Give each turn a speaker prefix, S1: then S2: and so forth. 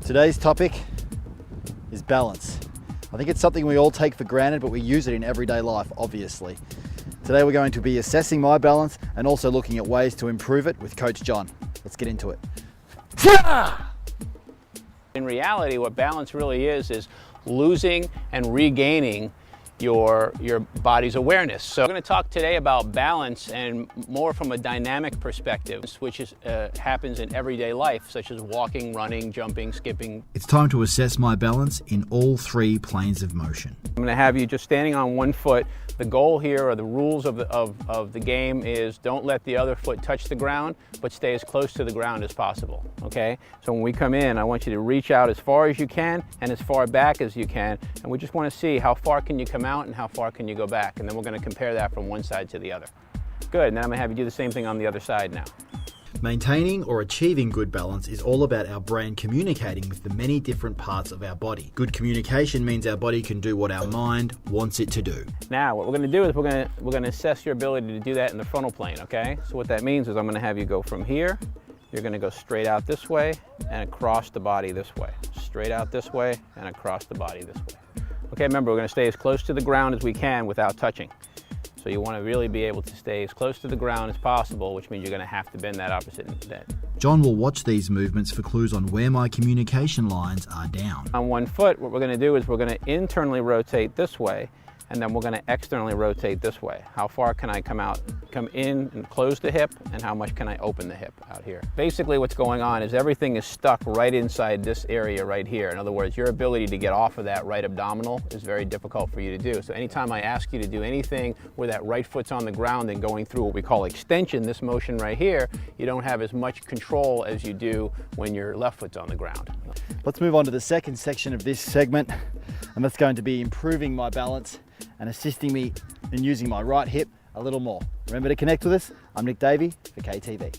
S1: Today's topic is balance. I think it's something we all take for granted, but we use it in everyday life, obviously. Today we're going to be assessing my balance and also looking at ways to improve it with Coach John. Let's get into it.
S2: In reality, what balance really is losing and regaining your body's awareness. So we're going to talk today about balance and more from a dynamic perspective, which happens in everyday life, such as walking, running, jumping, skipping.
S3: It's time to assess my balance in all three planes of motion.
S2: I'm going to have you just standing on one foot. The goal here, or the rules of the game, is don't let the other foot touch the ground, but stay as close to the ground as possible, okay? So when we come in, I want you to reach out as far as you can and as far back as you can, and we just want to see how far can you come out and how far can you go back, and then we're going to compare that from one side to the other. Good, and then I'm going to have you do the same thing on the other side now.
S3: Maintaining or achieving good balance is all about our brain communicating with the many different parts of our body. Good communication means our body can do what our mind wants it to do.
S2: Now, what we're going to do is we're going to assess your ability to do that in the frontal plane, okay? So what that means is I'm going to have you go from here. You're going to go straight out this way and across the body this way. Straight out this way and across the body this way. Okay, remember, we're going to stay as close to the ground as we can without touching. So you want to really be able to stay as close to the ground as possible, which means you're going to have to bend that opposite end.
S3: John will watch these movements for clues on where my communication lines are down.
S2: On one foot, what we're going to do is we're going to internally rotate this way, and then we're going to externally rotate this way. How far can I come in and close the hip, and how much can I open the hip out here? Basically what's going on is everything is stuck right inside this area right here. In other words, your ability to get off of that right abdominal is very difficult for you to do. So anytime I ask you to do anything where that right foot's on the ground and going through what we call extension, this motion right here, you don't have as much control as you do when your left foot's on the ground.
S1: Let's move on to the second section of this segment, and that's going to be improving my balance and assisting me in using my right hip a little more. Remember to connect with us. I'm Nick Davey for KTV.